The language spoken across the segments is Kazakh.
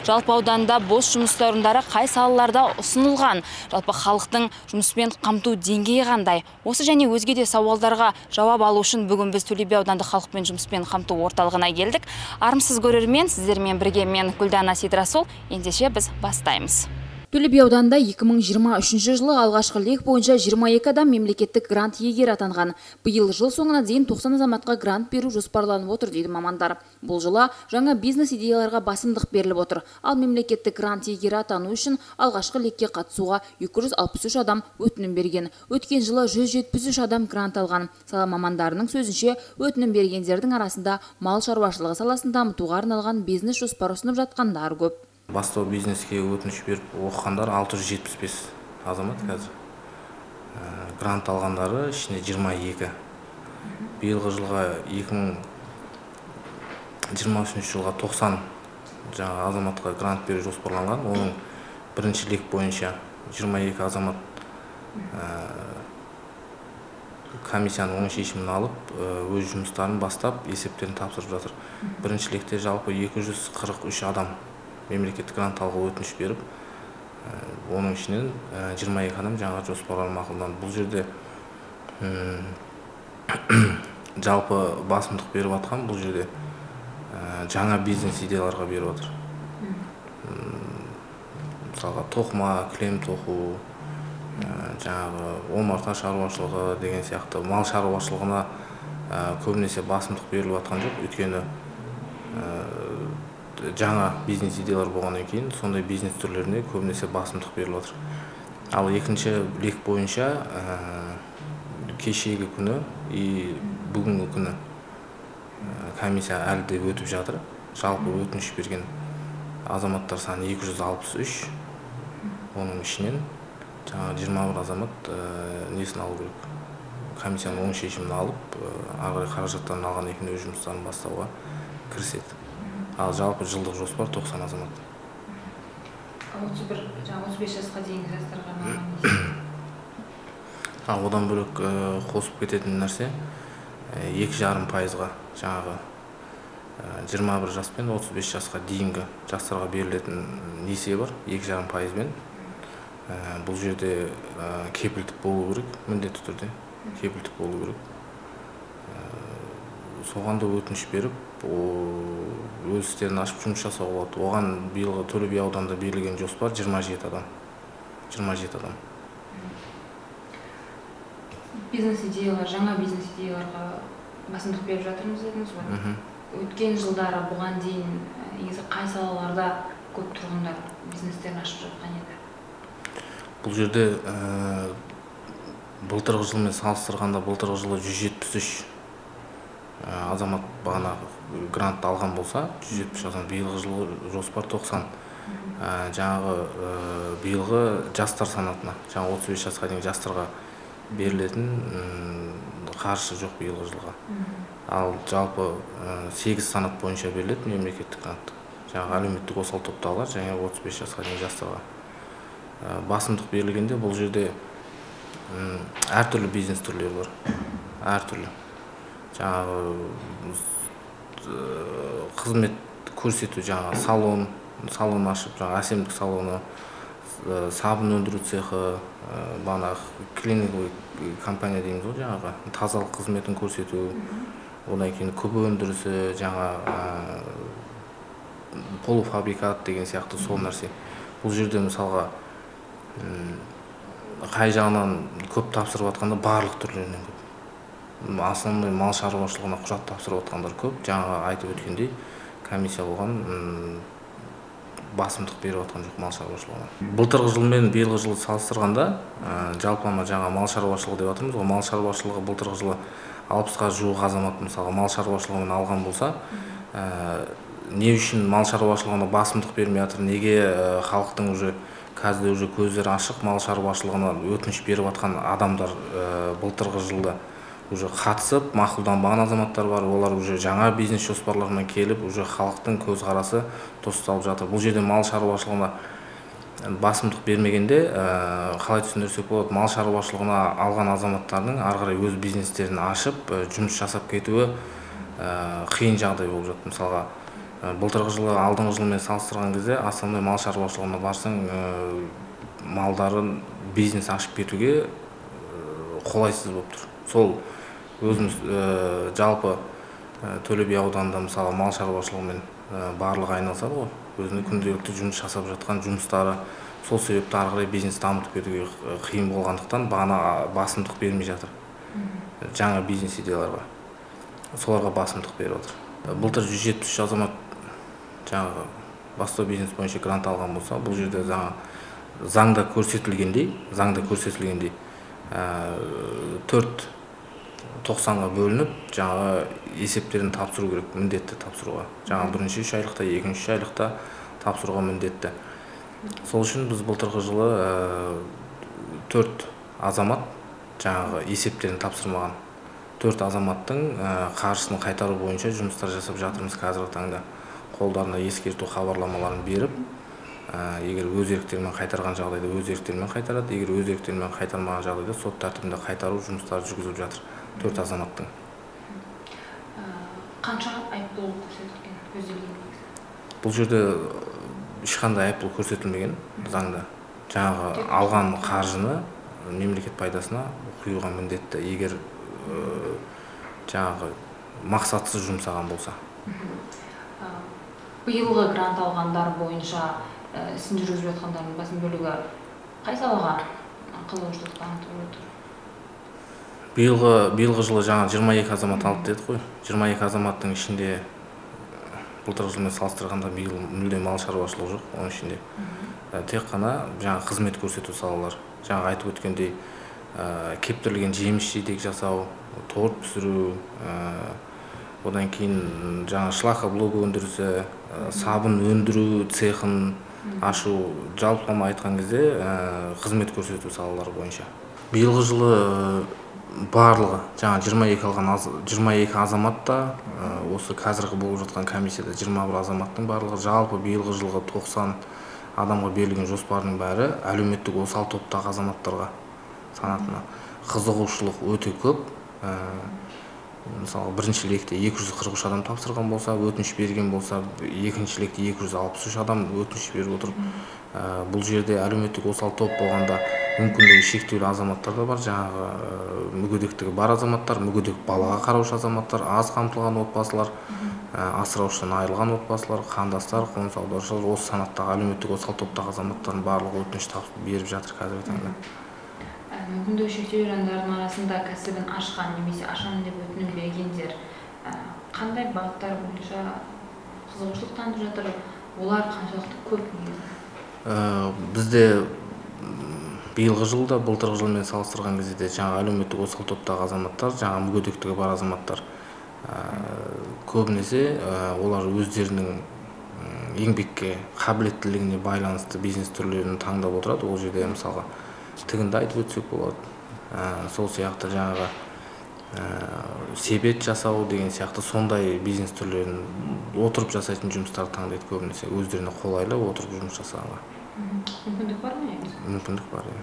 жалпы ауданда бос жұмыс орындары қай салаларда ұсынылған? Жалпы халықтың жұмыспен қамту деңгейі қандай? Осы және өзге де сауалдарға жауап алу үшін бүгін біз Төле би аудандық халықпен жұмыспен қамту орталығына келдік. Армысыз көрермен, сіздермен бірге мен Гүлдана Сидрасул. Ендеше біз бастаймыз. Төле би ауданында 2023 жылы алғашқы лек бойынша 22 адам мемлекеттік грант иегері атанған. Биыл жыл соңына дейін 90 азаматқа грант беру жоспарланып отыр дейді мамандар. Бұл жылы жаңа бизнес идеяларға басымдық беріліп отыр. Ал мемлекеттік грант иегері атану үшін алғашқы лекке қатысуға 263 адам өтінім берген. Өткен жылы 173 адам грант алған. Сала мамандарының сөзінше, өтінім бергендердің арасында мал шаруашылығы саласын дамытуға арналған бизнес жоспар ұсынып жатқандар көп. Бастау бизнеске өтініш беріп оқығандар 675 азамат қазір. Грант алғандары ішінде 22. Биылғы жылға 2023 жылға 90 жаңа азаматқа грант беру жоспарланған. Оның бірінші лек бойынша 22 азамат комиссияның оң шешімін алып, өз жұмыстарын бастап, есептерін тапсырып жатыр. Бірінші лекте жалпы 243 адам мемлекеттік грант алуға өтініш беріп, оның ішінен 22 адам жаңа жоспарлар мақұлданды. Бұл жерде жалпы басымдық беріп атқан, бұл жерде жаңа бизнес идеяларға беріп отыр. Мысалға тоқыма, кілем тоқу, жаңағы омарта шаруашылығы деген сияқты мал шаруашылығына көбінесе басымдық беріліп атқан жоқ. Өйткені жаңа бизнес идеялар болғаннан кейін сондай бизнес түрлеріне көбінесе басымдық беріліп отыр. Ал екінші лек бойынша кешегі күні и бүгінгі күні комиссия әлі де өтіп жатыр. Жалпы өтініш берген азаматтар саны 263. Оның ішінен жаңа 21 азамат несін алу керек. Комиссияның оң шешімін алып, ары қарай қаражаттарын алған екен өз жұмыстарын бастауға кіріседі. Ал жалпы жылдық жоспар 90 азамат. 35 жасқа дейінгі жастарға Ал одан бөлек қосып кететін нәрсе 2,5%-ға жаңағы 21 жас пен 35 жасқа дейінгі жастарға берілетін несие бар, 2,5%-мен. Бұл жерде кепілдік болу керек, міндетті түрде кепілдік болу керек. Соған да өтініш беріп, өз істерін ашып жұмыс жасауға болады. Оған биылғы Төле би ауданында берілген жоспар 27 адам. 27 адам. Бизнес идеялар, жаңа бизнес идеяларға басымдық беріп жатырмыз дедіңіз ғой. Өткен жылдары бұған дейін қай салаларда көп тұрғындар бизнестерін ашып жатқан еді? Бұл жерде былтырғы жылмен салыстырғанда былтырғы жылы 173 азамат бағана грант алған болса, 170 азамат, биылғы жылғы жоспар 90. Жаңағы биылғы жастар санатына, жаңа 35 жасқа дейін жастарға берілетін қаржы жоқ биылғы жылға. Ал жалпы 8 санат бойынша беріледі мемлекеттік грант. Жаңағы әлеуметтік осал топтағылар және 35 жасқа дейін жастарға. Басымдық берілгенде бұл жерде әртүрлі бизнес түрлері бар. Әртүрлі. Жаңағы қызмет көрсету, жаңағы салон ашып, жаңағы әсемдік салоны, сабын өндіру цехы, бағанағы клининговый компания дейміз ғой, жаңағы тазалық қызметін көрсету, одан кейін күбі өндірісі, жаңа полуфабрикат деген сияқты сол нәрсе. Бұл жерде мысалға қай жағынан көп тапсырып атқанда барлық түрлерінен көп. Основной мал шаруашылығына құжат тапсырып отқандар көп. Жаңа айтып өткендей, комиссия болған басымдық беріп отқан жоқ мал шаруашылығына. Былтырғы жыл мен биылғы жылы салыстырғанда, жалпылама жаңа мал шаруашылығы деп жатырмыз ғой. Мал шаруашылығы былтырғы жылы 60-ға жуық азамат мысалы мал шаруашылығын алған болса, не үшін мал шаруашылығына басымдық бермей жатыр? Неге халықтың уже қазір уже көздері ашық мал шаруашылығына өтініш беріп жатқан адамдар былтырғы жылда уже қатысып, мақұлданбаған азаматтар бар, олар уже жаңа бизнес жоспарларына келіп, уже халықтың көзқарасы дұрысталып жатыр. Бұл жерде мал шаруашылығына басымдық бермегенде, қалай түсіндірсек болады, мал шаруашылығына алған азаматтардың ары қарай өз бизнестерін ашып, жұмыс жасап кетуі қиын жағдай болып жатыр. Мысалға, Былтырғы жылы алдыңғы жылмен салыстырған кезде основной мал шаруашылығына барсаң, малдарын бизнес ашып кетуге қолайсыз болып тұр. Сол өзіміз жалпы Төле би ауданында мысалы мал шаруашылығымен барлығы айналысады ғой. Өзінің күнделікті жұмыс жасап жатқан жұмыстары, сол себепті ары қарай бизнес дамытып кетуге қиын болғандықтан бағана басымдық бермей жатыр. Жаңа бизнес идеяларға. Соларға басымдық беріп отыр. Былтыр 173 азамат жаңағы бастау бизнес бойынша грант алған болса, бұл жерде заңда көрсетілгендей 4-90-ға бөлініп, жаңағы есептерін тапсыру керек, міндетті тапсыруға. Жаңағы бірінші 3 айлықта, екінші 3 айлықта тапсыруға міндетті. Сол үшін біз былтырғы жылы 4 азамат жаңағы есептерін тапсырмаған. 4 азаматтың қаржысын қайтару бойынша жұмыстар жасап жатырмыз қазіргі таңда. Қолдарына ескерту хабарламаларын беріп, егер өз еріктерімен қайтарған жағдайда өз еріктерімен қайтарады, егер өз еріктерімен қайтармаған жағдайда сот тәртібінде қайтару жұмыстары жүргізіліп жатыр 4 азаматтың. Қанша айыппұл көрсетілген көзделген? Бұл жерде ешқандай айыппұл көрсетілмеген заңда. Жаңағы алған қаржыны мемлекет пайдасына құюға міндетті, егер жаңағы мақсатсыз жұмсаған болса. Биылғы грант алғандар бойынша ісін жүргізіп жатқандардың басым бөлігі қай салаға қызығушылық танытып отыр? Биылғы жылы жаңа 22 азамат алды дедік қой. 22 азаматтың ішінде былтырғы жылмен салыстырғанда биыл мүлде мал шаруашылығы жоқ, оның ішінде. Тек қана жаңа қызмет көрсету салалар. Жаңа айтып өткендей, кептірілген жеміс-жидек жасау, торт пісіру, одан кейін жаңа шлакоблок өндірісі, сабын өндіру цехын ашу, жалпылама айтқан кезде қызмет көрсету салалары бойынша. Биылғы жылы барлығы жаңа 22 азаматта, осы қазіргі болып жатқан комиссияда 21 азаматтың барлығы, жалпы биылғы жылғы 90 адамға берілген жоспардың бәрі әлеуметтік осал топтағы азаматтарға санатына. Қызығушылық өте көп. Мысалы, бірінші лекте 243 адам тапсырған болса, өтініш берген болса, екінші лекте 263 адам өтініш беріп отыр. Бұл жерде әлеуметтік осал топ болғанда мүмкіндігі шектеулі азаматтар да бар, жаңағы мүгедектігі бар азаматтар, мүгедек балаға қараушы азаматтар, аз қамтылған отбасылар, асыраушыдан айырылған отбасылар, қандастар, қоныс аударушылар, осы санаттағы әлеуметтік осал топтағы азаматтардың барлығы өтініш беріп жатыр қазіргі таңда. Мүмкіндігі шектеулі жандардың арасында кәсібін ашқан немесе ашамын деп өтінім бергендер қандай бағыттар бойынша қызығушылық танытып жатыр? Олар қаншалықты көп негізі? Бізде биылғы жылда былтырғы жылмен салыстырған кезде жаңа әлеуметтік осал топтағы азаматтар, жаңа мүгедектігі бар азаматтар көбінесе олар өздерінің еңбекке қабілеттілігіне байланысты бизнес түрлерін таңдап отырады. Ол жерде мысалға тігінді айтып өтсек болады. Сол сияқты жаңағы себет жасау деген сияқты сондай бизнес түрлерін отырып жасайтын жұмыстарды таңдайды көбінесе, өздеріне қолайлы отырып жұмыс жасауға. Мүмкіндік бар ма? Мүмкіндік бар, иә.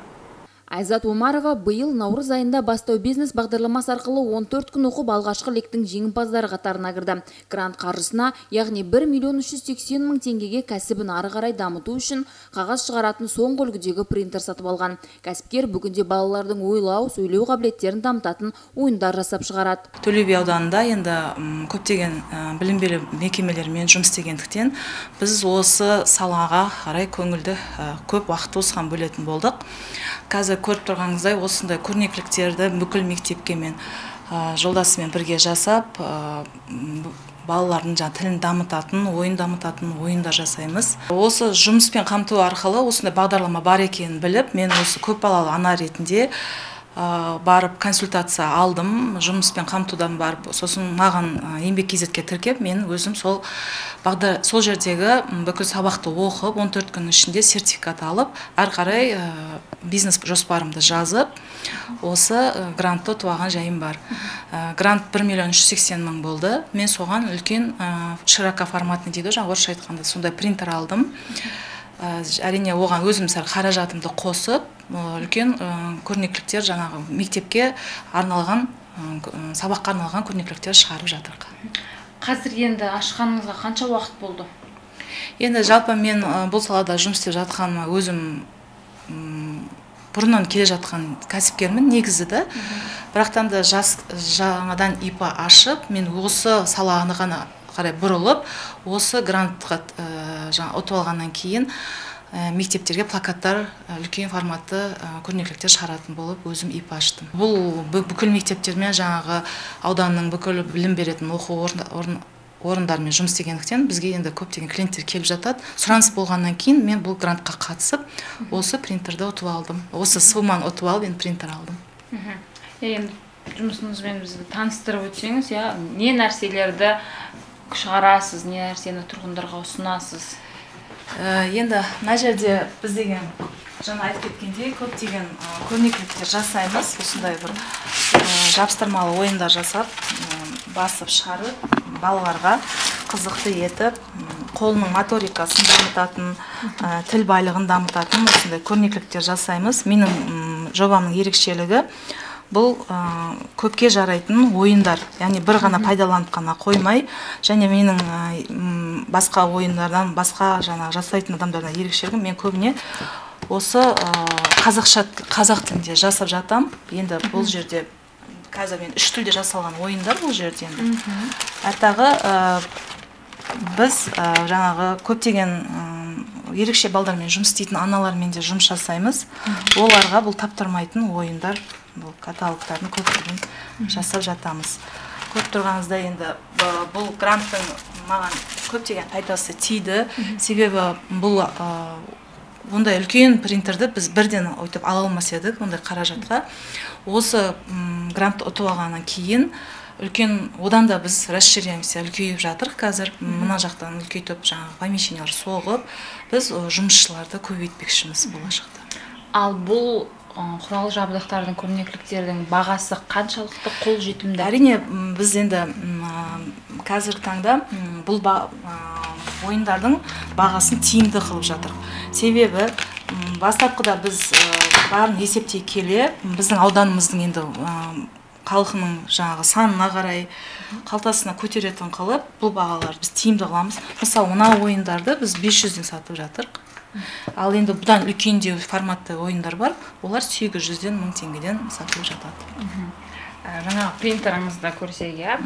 Айзат Омарова биыл наурыз айында бастау бизнес бағдарламасы арқылы 14 күн оқып алғашқы лектің жеңімпаздары қатарына кірді. Грант қаржысына, яғни 1.380.000 теңгеге кәсібін ары қарай дамыту үшін қағаз шығаратын соңғы үлгідегі принтер сатып алған. Кәсіпкер бүгінде балалардың ойлау, сөйлеу қабілеттерін дамытатын ойындар жасап шығарады. Төле би ауданында енді көптеген білім беру мекемелерімен жұмыс істегендіктен біз осы салаға қарай көңілді көп уақыт осыған бөлетін болдық. Қазір көріп тұрғаныңыздай осындай көрнекіліктерді бүкіл мектепке мен жолдасымен бірге жасап, балалардың тілін дамытатын, ойын дамытатын ойындар жасаймыз. Осы жұмыспен қамту арқылы осындай бағдарлама бар екенін біліп, мен осы көпбалалы ана ретінде барып консультация алдым, жұмыспен қамтудан барып, сосын маған еңбек KZ-ке тіркеп, мен өзім сол жердегі бүкіл сабақты оқып, 14 күн ішінде сертификат алып, ары қарай бизнес жоспарымды жазып, осы грантты ұтып жайым бар. Грант 1.380.000 болды. Мен соған үлкен широкоформатный дейді, орысша айтқанда, сондай принтер алдым. Әрине оған өзім қаражатымды қосып, үлкен көрнекіліктер жаңағы мектепке арналған, сабаққа арналған көрнекіліктер шығарып жатырмыз. Қазір енді ашқаныңызға қанша уақыт болды? Енді жалпы мен бұл салада жұмыс істеп жатқаныма өзім бұрыннан келе жатқан кәсіпкермін негізі да. Бірақтан да жаңадан ИП ашып, мен осы саланы ғана қарай бұрылып, осы грантқа ұтып алғаннан кейін мектептерге плакаттар, үлкен форматты көрнекіліктер шығаратын болып өзім ИП аштым. Бұл бүкіл мектептермен жаңағы ауданның бүкіл білім беретін оқу орындармен жұмыс істегендіктен бізге енді көптеген клиенттер келіп жатады. Сұраныс болғаннан кейін мен бұл грантқа қатысып, осы принтерді ұтып алдым. Осы сумманы ұтып алып, енді принтер алдым. Енді жұмысыңызбен бізді таныстырып өтсеңіз, не нәрселерді шығарасыз, не нәрсені тұрғындарға ұсынасыз? Енді мына жерде біз деген жаңа айтып кеткендей көптеген көрнекіліктер жасаймыз. Осындай бір жабыстырмалы ойындар жасап, басып шығарып, балаларға қызықты етіп, қолының моторикасын дамытатын, тіл байлығын дамытатын осындай көрнекіліктер жасаймыз. Менің жобамның ерекшелігі бұл көпке жарайтын ойындар, яғни бір ғана пайдаланып қана қоймай, және менің басқа ойындардан, басқа жасайтын адамдардан ерекшелігі, мен көбіне осы қазақ тілінде жасап жатам. Енді бұл жерде қазір мен 3 тілде жасалған ойындар бұл жерде енді. Артағы біз жаңағы көптеген ерекше балдармен жұмыс істейтін аналармен де жұмыс жасаймыз. Оларға бұл таптырмайтын ойындар, бұл каталогтардың көптеген жасап жатамыз. Көріп тұрғаныңызда енді бұл гранттың маған көптеген пайдасы тиді. Себебі бұл ондай үлкен принтерді біз бірден өйтіп ала алмас едік, ондай қаражатқа. Осы грантты ұтып алғаннан кейін үлкен, одан да біз расширяемся, үлкейіп жатыр қазір. Мына жақтан үлкейтіп, жаңағы помещениялар соғып, біз жұмысшыларды көбейтпекшіміз болашақта. Ал бұл құрал жабдықтардың, көрнекіліктердің бағасы қаншалықты қолжетімді? Әрине, біз енді қазіргі таңда бұл ойындардың бағасын тиімді қылып жатыр. Себебі бастапқыда біз барын есептей келе, біздің ауданымыздың енді халқының жаңағы санына қарай, қалтасына көтеретін қылып, бұл бағалар біз тиімді қыламыз. Мысалы, мына ойындарды біз 500-ден сатып жатырық. Ал енді бұдан үлкендеу форматты ойындар бар, олар 800-ден 1000 теңгеден сатылып жатады. Жаңағы принтеріңізді көрсек,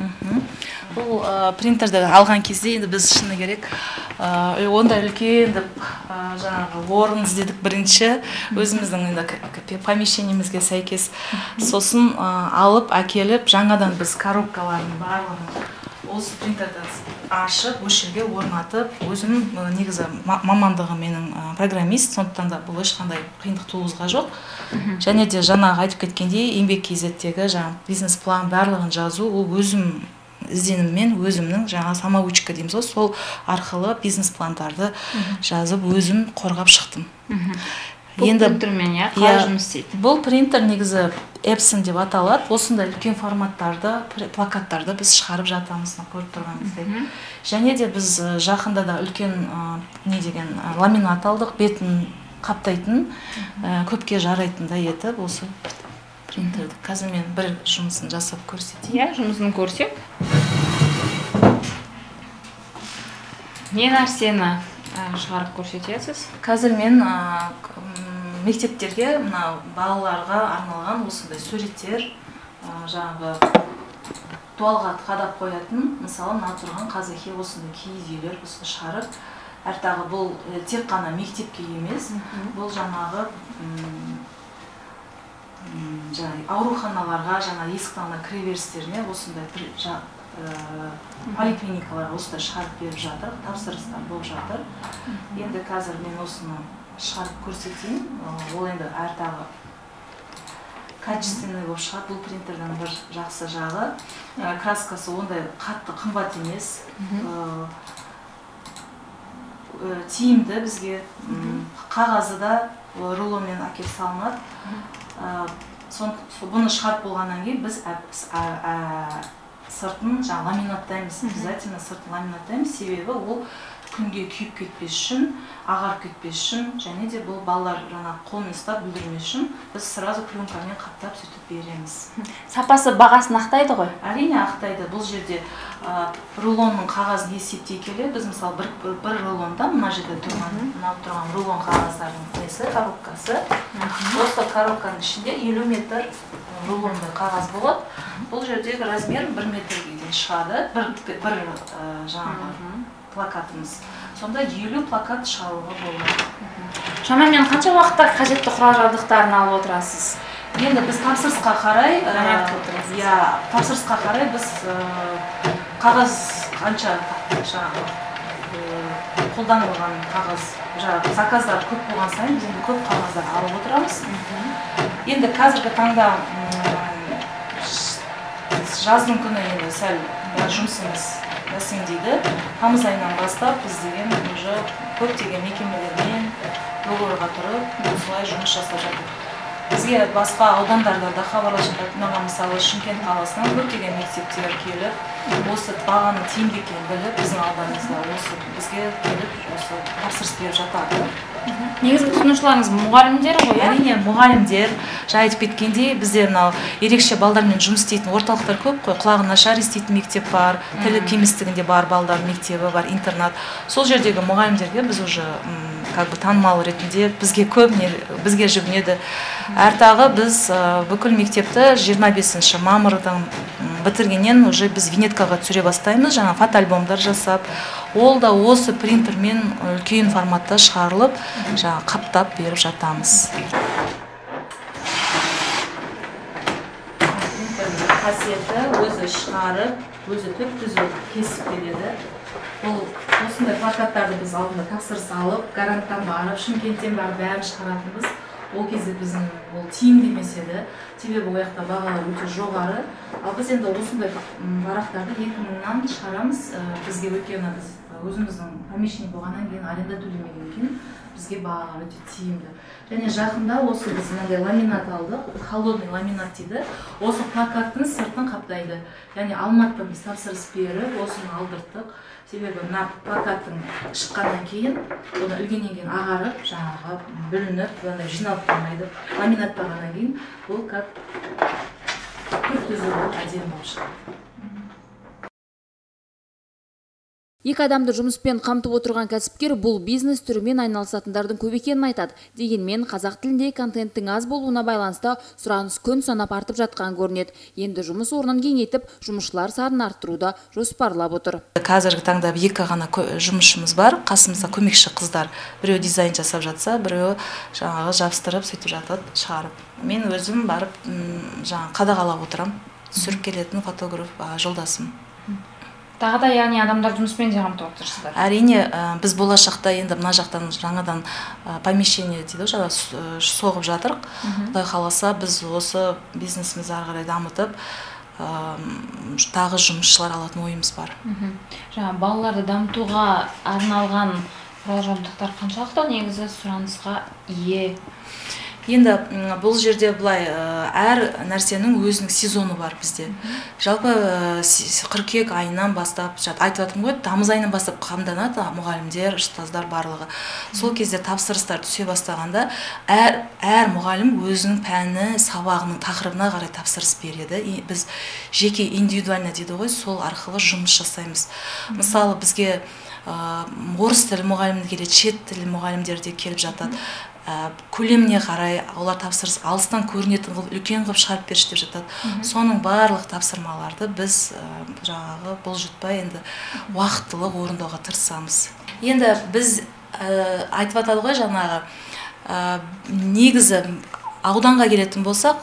бұл принтерді алған кезде енді біз шыны керек ондай үлкен жаңағы орын іздедік бірінші, өзіміздің енді помещениемізге сәйкес. Сосын алып, әкеліп, жаңадан біз коробкаларын барлығын осы принтерді ашып, осы жерге орнатып, өзім негізі мамандығы менің программист, сондықтан да бұл ешқандай қиындық туғызған жоқ. Және де жаңағы айтып кеткендей, еңбек KZ-тегі бизнес план барлығын жазу, ол өзім ізденіммен, өзімнің жаңа самоучка дейміз, сол арқылы бизнес пландарды жазып, өзім қорғап шықтым. Бұл принтермен қалай жұмыс істейді? Бұл принтер негізі Epson деп аталады. Осындай үлкен форматтарды, плакаттарды біз шығарып жатамыз, көріп тұрғанымыздай. Және де біз жақында да үлкен ламинат алдық, бетін қаптайтын, көпке жарайтындай етіп, осы принтерді. Қазір мен бір жұмысын жасап көрсетейін. Жұмысын көрсек. Не нәрсені шығарып көрсетесіз? Қазір мен мектептерге балаларға арналған осындай суреттер, жаңағы туалға қадап қоятын, мысалы, мына тұрған қазеке осындай киіз үйлер осыны шығарып, әртағы бұл тек қана мектепке емес, бұл жаңағы ауруханаларға, есіктің кіреберістеріне осындай поликлиникаларға осындай шығарып беріп жатыр, тапсырыстар болып жатыр. Енді қазір мен осыны шығарып көрсетейін. Ол енді әртағы качественный болып шығады. Бұл принтердің бір жақсы жағы. Краскасы ондай қатты қымбат емес. Тиімді бізге. Қағазы да рулонмен әкеліп салынады. Бұны шығарып болғаннан кейін біз сыртын ламинаттаймыз. Обязательно сыртын ламинаттаймыз. Себебі ол күнге күйіп кетпес үшін, ағарып кетпес үшін, және де бұл балалар жаңа қолмен ұстап бүлдірмес үшін біз сразу пленкамен қаптап сөйтіп береміз. Сапасы бағасын ақтайды ғой? Әрине ақтайды. Бұл жерде рулонның қағазын есептей келе, біз мысалы бір рулонда мына жерде тұрған рулон қағаздардың несі, коробкасы. Осы коробканың ішінде 50 метр рулонды қағаз болады. Бұл жердегі размер 1 метрге дейін шығады. Бір жаңағы плакатымыз. Сонда 50 плакат шығаруға болады. Шамамен қанша уақытта қажетті құрал жабдықтарын алып отырасыз? Енді біз тапсырысқа қарай, тапсырысқа қарай біз қағаз қанша қолданылған қағаз, заказдар көп болған сайын біз көп қағаздар алып отырамыз. Енді қазіргі таңда жаздың күні енді сәл жұмысымыз бәсеңдейді. Тамыз айынан бастап біз деген уже көптеген мекемелермен договорға тұрып, осылай жұмыс жасап жатырмыз. Бізге басқа аудандарда да хабарласып жатыр, мысалы Шымкент қаласынан көптеген мектептер келіп, осы бағаны тиімді екенін біліп, біздің ауданымызда осы бізге келіп, осы тапсырыс беріп жатады. Негізгі тұтынушыларыңыз мұғалімдер ғой? Әрине, мұғалімдер, жаңа айтып кеткендей, бізде мынау ерекше балдармен жұмыс істейтін орталықтар көп қой. Құлағы нашар еститін мектеп бар, тілі кемістігінде бар балдар мектебі бар, интернат. Сол жердегі мұғалімдерге біз уже танымал ретінде бізге жүгінеді. Әртағы біз бүкіл мектепті 25 мамырдан бітіргеннен уже біз винеткаға түсіре бастаймыз, жаңа фотоальбомдар жасап, ол да осы принтермен үлкен форматта шығарылып, жаңа қаптап беріп жатамыз. Принтердің қасиеті өзі шығарып, өзі түп-түзу кесіп береді. Осындай плакаттарды біз алдында тапсырыс алып, гаранттан барып, Шымкенттен барып бәрін шығаратынбыз. Ол кезде біздің ол тиімді емес еді, себебі ол жақта бағалар өте жоғары. Ал біз енді осындай парақтарды 2000-нан шығарамыз. Бізге өйткені біз өзіміздің помещение болғаннан кейін аренда төлемеген кейін бізге бағалар өте тиімді. Және жақында осы біз мынандай ламинат алдық, холодный ламинат дейді. Осы плакаттың сыртын қаптайды. Яғни Алматыдан біз тапсырыс беріп, осыны алдырттық. Себебі мына плакаттың шыққаннан кейін, оны үлгеннен кейін ағарып, жаңағы бүлініп, жиналып қалмайды. Ламинат бағаннан кейін бұл как түп-түзу болып әдемі болып шығады. Екі адамды жұмыспен қамтып отырған кәсіпкер бұл бизнес түрімен айналысатындардың көп екенін айтады. Дегенмен қазақ тілінде контенттің аз болуына байланысты сұраныс күн санап артып жатқан көрінеді. Енді жұмыс орнын кеңейтіп, жұмысшылар санын арттыруды жоспарлап отыр. Қазіргі таңда екі ғана жұмысшымыз бар, қасымызда көмекші қыздар. Біреу дизайн жасап жатса, біреу жаңағы жабыстырып, сөйтіп жатады, шығарып. Мен өзім барып, жаңағы қадағалап отырам. Түсіріп келетін фотограф жолдасым. Тағы да яғни адамдар жұмыспен де қамтып отырсыздар? Әрине, біз болашақта енді мына жақтан жаңадан помещение дейді, соғып жатырық. Құдай қаласа біз осы бизнесімізді ары қарай дамытып, тағы жұмысшылар алатын ойымыз бар. Жаңа балаларды дамытуға арналған құрал-жабдықтар қаншалықты негізі сұранысқа ие? Енді бұл жерде бұлай әр нәрсенің өзінің сезоны бар бізде. Жалпы қыркүйек айынан бастап, айтып жатырмын ғой, тамыз айынан бастап қамданады мұғалімдер, ұстаздар барлығы. Сол кезде тапсырыстар түсе бастағанда әр мұғалім өзінің пәні, сабағының тақырыбына қарай тапсырыс береді. Біз жеке индивидуально дейді ғой, сол арқылы жұмыс жасаймыз. Мысалы бізге орыс тілі мұғалімдер келеді, шет тілі мұғалімдер де келіп жатады. Көлеміне қарай олар тапсырыс алыстан көрінетін қылып, үлкен қылып шығарып берші деп жатады. Соның барлық тапсырмаларды біз жаңағы бұлжытпай енді уақытылы орындауға тырысамыз. Енді біз айтып атады ғой жаңағы негізі ауданға келетін болсақ,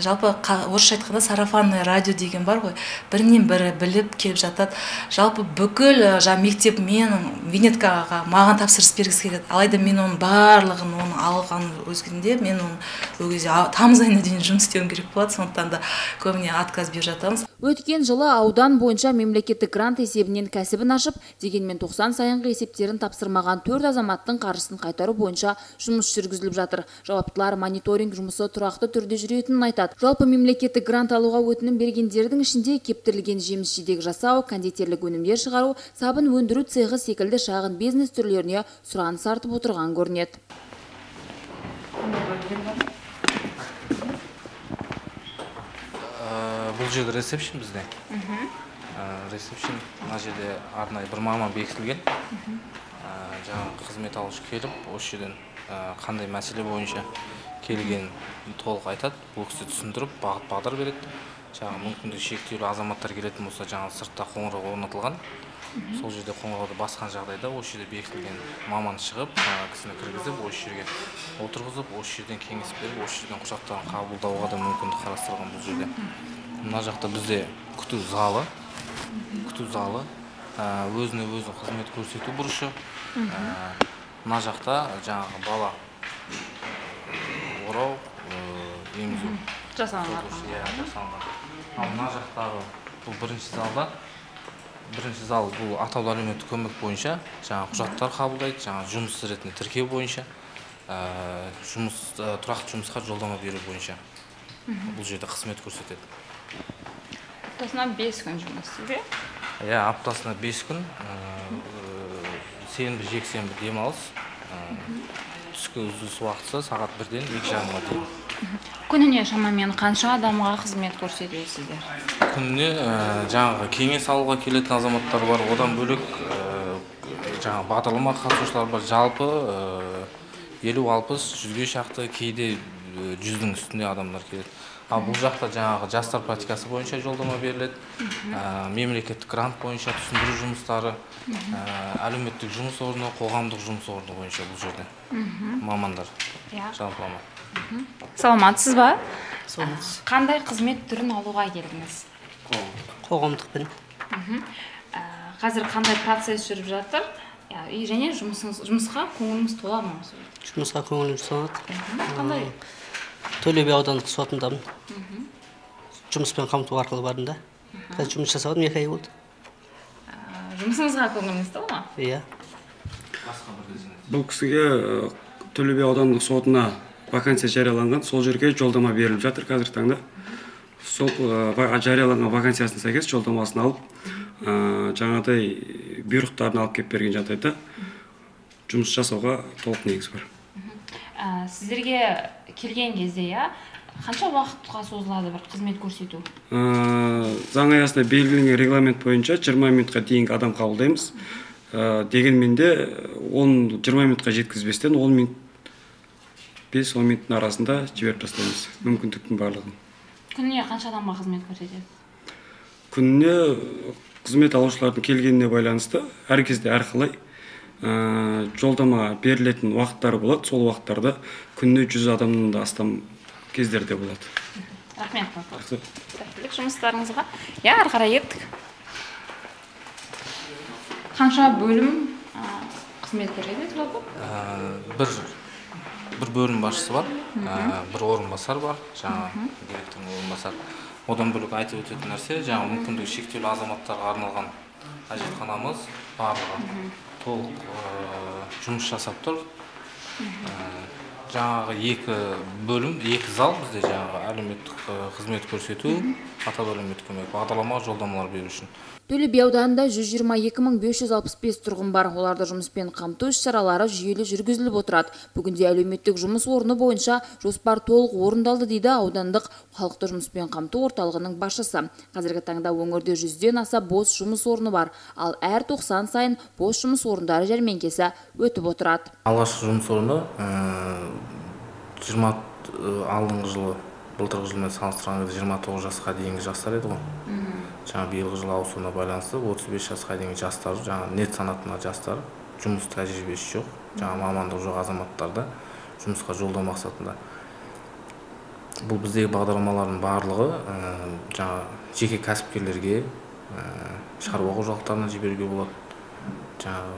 жалпы орысша айтқанда сарафанный радио деген бар ғой, бірінен бірі біліп келіп жатады. Жалпы бүкіл мектеп менің винеткаға маған тапсырыс бергісі келеді. Алайда мен оның барлығын алған өзгінде мен ол кезде тамыз айына дейін жұмыс істеуім керек болады, сондықтан да көбіне отказ беріп жатамыз. Өткен жылы аудан бойынша мемлекеттік грант есебінен кәсібін ашып, дегенмен 90 сайынғы есептерін тапсырмаған 4 азаматтың қаржысын қайтару бойынша жұмыс жүргізіліп жатыр. Жауаптылар мониторинг жұмысы тұрақты түрде жүретінін айтады. Жалпы мемлекеттік грант алуға өтінім бергендердің ішінде кептірілген жеміс-жидек жасау, кондитерлік өнімдер шығару, сабын өндіру цехы секілді шағын бизнес түрлеріне сұраныс артып отырған көрінеді. Бұл жерде ресепшн бізде. Ресепшн мына жерде арнайы бір маман бекітілген. Жаңағы қызмет алушы келіп, осы жерден қандай мәселе бойынша келген толық айтады. Бұл кісі түсіндіріп, бағыт-бағдар береді. Жаңағы мүмкіндігі шектеулі азаматтар келетін болса, жаңағы сыртта қоңырау орнатылған. Сол жерде қоңырауды басқан жағдайда осы жерде бекітілген маман шығып, кісіні кіргізіп, осы жерге отырғызып, осы жерден кеңес беріп, осы жерден құжаттарын қабылдауға да мүмкіндік қарастырған бұл жерде. Мына жақта бізде күту залы, өзіне өзі қызмет көрсету бұрышы. Мына жақта жаңағы бала орау, емізу Жасалған. Ал мына жақтағы бұл бірінші залда, бірінші зал бұл атаулы әлеуметтік көмек бойынша жаңа құжаттар қабылдайды, жаңа жұмыс ретінде тіркеу бойынша, тұрақты жұмысқа жолдама беру бойынша бұл жерде қызмет көрсетеді. Аптасына 5 күн жұмыс істейді? Аптасына 5 күн, сенбі, жексенбі демалыс, түскі үзіліс уақыты сағат 1-ден 2:30-ға дейін. Күніне шамамен қанша адамға қызмет көрсетесіздер? Күніне жаңағы кеңес алуға келетін азаматтар бар, одан бөлек жаңағы бағдарлама қатысушылар бар. Жалпы 50-60, 100-ге шақты, кейде 100-дің үстінде адамдар келеді. Ал бұл жақта жаңағы жастар практикасы бойынша жолдама беріледі, мемлекеттік грант бойынша түсіндіру жұмыстары, әлеуметтік жұмыс орны, қоғамдық жұмыс орны бойынша бұл жерде мамандар жалпылама. Саламатсыз ба? Саламатсыз. Қандай қызмет түрін алуға келдіңіз? Қоғамдықпен. Қазір қандай процесс жүріп жатыр? Және жұмысқа көңіліңіз тола ма? Жұмысқа көңілім толады. Қандай? Төле би аудандық сотындамын. Жұмыспен қамту арқылы бардым да. Қазір жұмыс жасадым, 2 ай болды. Жұмысыңызға көңіліңіз тола ма? Иә. Бұл кісіге Төле би аудандық сотына вакансия жарияланған, сол жерге жолдама беріліп жатыр қазіргі таңда. Сол жарияланған вакансиясына сәйкес жолдамасын алып, жаңағыдай бұйрықтарын алып кеп берген жағдайда жұмыс жасауға толық негіз бар. Сіздерге келген кезде, қанша уақытқа созылады бір қызмет көрсету? Заң аясында белгіленген регламент бойынша 20 минутқа дейінгі адам қабылдаймыз. Дегенмен де 20 минутқа жеткізбестен 10 минут 5-10 минуттың арасында жіберіп тастаймыз, мүмкіндіктің барлығын. Күніне қанша адамға қызмет көрсетеді? Күніне қызмет алушылардың келгеніне байланысты әр кезде әрқалай жолдама берілетін уақыттары болады. Сол уақыттарда күніне 100 адамнан да астам кездерде болады. Рахмет. Сәттілік жұмыстарыңызға. Ары қарай еттік. Қанша бөлім қызмет көрсетеді жалпы? Бір бөлім басшысы бар, бір орынбасар бар, жаңа директордың орынбасары. Одан бөлек айтып өтетін нәрсе, жаңа мүмкіндігі шектеулі азаматтарға арналған әжетханамыз барлығы толық жұмыс жасап тұр. Жаңағы 2 бөлім, 2 зал бізде жаңағы әлеуметтік қызмет көрсету, атаулы әлеуметтік көмек, бағдарлама жолдамалар беру үшін. Төле би ауданында 122.565 тұрғын бар. Оларды жұмыспен қамту іс-шаралары жүйелі жүргізіліп отырады. Бүгінде әлеуметтік жұмыс орны бойынша жоспар толық орындалды дейді аудандық халықты жұмыспен қамту орталығының басшысы. Қазіргі таңда өңірде 100-ден аса бос жұмыс орны бар, ал әр 90 сайын бос жұмыс орындары жәрмеңкесі өтіп отырады. Алғашқы жұмыс орны алдыңғы жылы, былтырғы жылмен салыстырғанда 29 жасқа дейінгі жастар еді ғой. Жаңа биылғы жылы ауысуына байланысты 35 жасқа дейінгі жастар, жаңа нет санатына жастар, жұмыс тәжірибесі жоқ, жаңа мамандық жоқ азаматтарды жұмысқа жолдау мақсатында. Бұл біздегі бағдарламалардың барлығы жаңа жеке кәсіпкерлерге, шаруа қожалықтарына жіберуге болады. Жаңа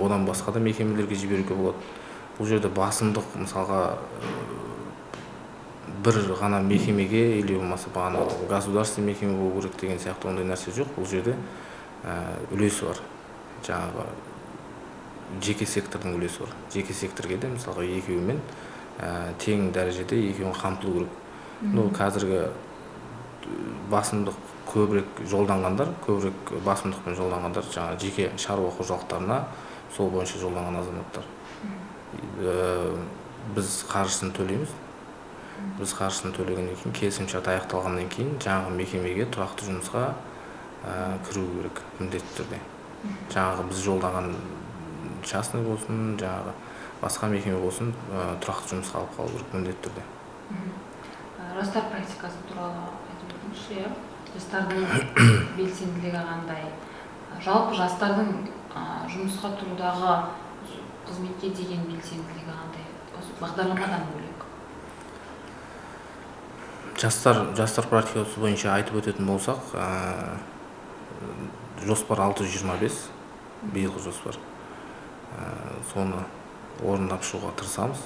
одан басқа да мекемелерге жіберуге болады. Бұл жерде басымдық мысалға бір ғана мекемеге или болмаса бағана государственный мекеме болу керек деген сияқты ондай нәрсе жоқ. Бұл жерде үлесі бар. Жаңағы жеке сектордың үлесі бар. Жеке секторге де мысалға екеуімен тең дәрежеде екеуін қамтылу керек. Қазіргі басымдық көбірек жолданғандар, көбірек басымдықпен жолданғандар жаңа жеке шаруа қожалықтарына сол бойынша жолданған азаматтар. Біз қаржысын төлейміз. Біз қаржысын төлегеннен кейін, келісімшарт аяқталғаннан кейін жаңағы мекемеге тұрақты жұмысқа кіру керек міндетті түрде. Жаңағы біз жолдаған частный болсын, жаңағы басқа мекеме болсын, тұрақты жұмысқа алып қалу керек міндетті түрде. Жастар практикасы туралы айтып өтіңізші, жастардың белсенділігі қандай? Жалпы жастардың жұмысқа тұрудағы қызметке деген белсенділігі қандай? Осы бағдарламадан бөлек. Жастар практикасы бойынша айтып өтетін болсақ, жоспар 625, биылғы жоспар. Соны орындап шығуға тырысамыз.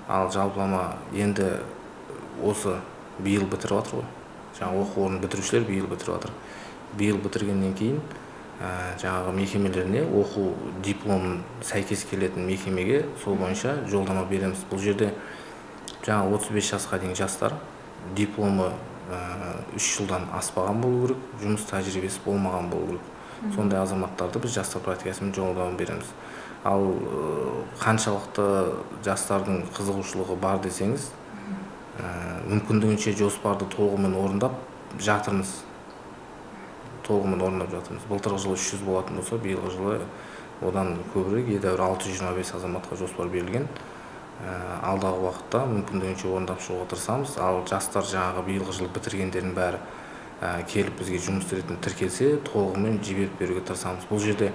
Ал жалпылама енді осы биыл бітіріп жатыр ғой. Жаңа оқу орнын бітірушілер биыл бітіріп жатыр. Биыл бітіргеннен кейін жаңағы мекемелеріне оқу дипломын сәйкес келетін мекемеге сол бойынша жолдама береміз. Бұл жерде жаңа 35 жасқа дейін жастар дипломы 3 жылдан аспаған болу керек, жұмыс тәжірибесі болмаған болу керек. Сондай азаматтарды біз жастар практикасымен жолдама береміз. Ал қаншалықты жастардың қызығушылығы бар десеңіз, мүмкіндігінше жоспарды толығымен орындап жатырмыз. Былтырғы жылы 300 болатын болса, биылғы жылы одан көбірек, едәуір 625 азаматқа жоспар берілген. Алдағы уақытта мүмкіндігінше орындап шығуға тырысамыз. Ал жастар жаңағы биылғы жылы бітіргендердің бәрі келіп бізге жұмыс ретінде тіркелсе, толығымен жіберіп беруге тырысамыз. Бұл жерде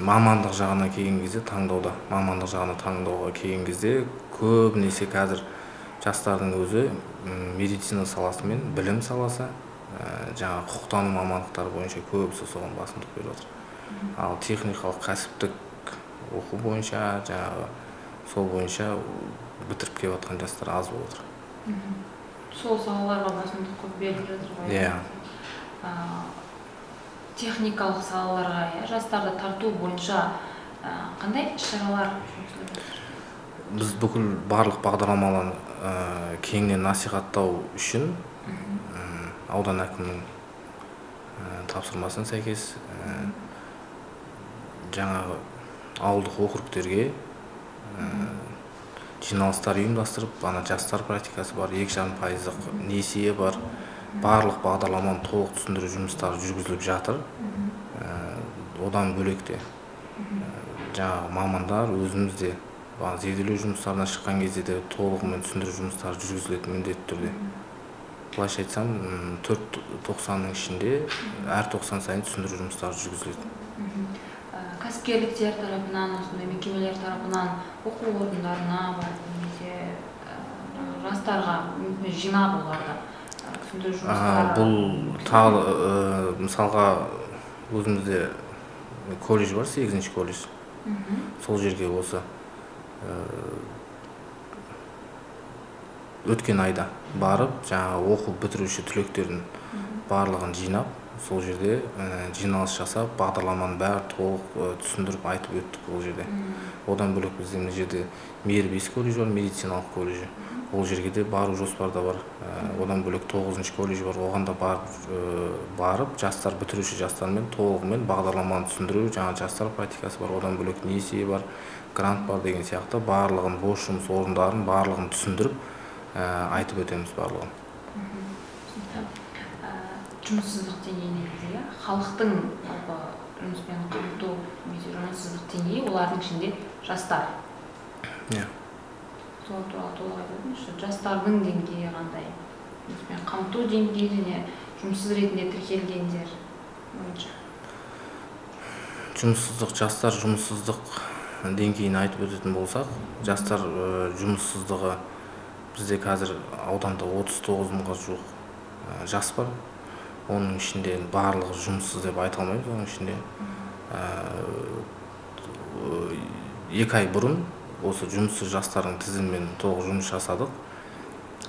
мамандық жағына келген кезде таңдауға келген кезде көбінесе қазір жастардың өзі медицина саласы мен білім саласы, жаңа құқықтану мамандықтары бойынша көбісі соған басымдық беріп отыр. Ал техникалық кәсіптік оқу бойынша, жаңағы сол бойынша бітіріп келіп жатқан жастар аз болып отыр. Сол салаларға басымдық көп беріліп жатыр ғой. Иә. Техникалық салаларға жастарды тарту бойынша қандай іс-шаралар жүргізіліп жатыр? Біз бүкіл барлық бағдарламаларын кеңінен насихаттау үшін аудан әкімінің тапсырмасына сәйкес жаңағы ауылдық округтерге жиналыстар ұйымдастырып, жастар практикасы бар, 2,5% несие бар, барлық бағдарламаны толық түсіндіру жұмыстары жүргізіліп жатыр. Одан бөлекте жаңағы мамандар өзімізде зерделеу жұмыстарына шыққан кезде де толығымен түсіндіру жұмыстары жүргізілетін міндетті түрде. Былайша айтсам, 4.90-ның ішінде әр 90 сайын түсіндіру жұмыстары жүргізіледі. Кәсіпкерліктер тарапынан, осындай мекемелер тарапынан оқу орындарына немесе жастарға жинап оларды түсіндіру жұмыстары. Бұл тағы мысалға өзімізде колледж бар, 8-ші колледж. Сол жерге осы өткен айда барып, жаңағы оқу бітіруші түлектердің барлығын жинап, сол жерде жиналыс жасап, бағдарламаны бәрі толық түсіндіріп айтып өттік ол жерде. Одан бөлек бізде мына жерде мейірбес колледж бар, медициналық колледжі. Ол жерге де бару жоспарда бар. Одан бөлек 9-ші колледж бар, оған да барып, жастар бітіруші жастармен толығымен бағдарламаны түсіндіру, жаңа жастар практикасы бар, одан бөлек несие бар, грант бар деген сияқты барлығын, бос жұмыс орындарын барлығын түсіндіріп айтып өтеміз барлығын. Жұмыссыздық деңгейіне халықтың жұмыспен қамту жұмыссыздық деңгейі, олардың ішінде жастар. Сол туралы толық айтып өтіңізші, жастардың деңгейі қандай? Жұмыспен қамту деңгейі және жұмыссыз ретінде тіркелгендер бойынша. Жастар жұмыссыздық деңгейін айтып өтетін болсақ, жастар жұмыссыздығы бізде қазір ауданда 39 мыңға жуық жас бар. Оның ішінде барлығы жұмыссыз деп айта алмаймыз. Оның ішінде 2 ай бұрын осы жұмыссыз жастардың тізімімен толық жұмыс жасадық.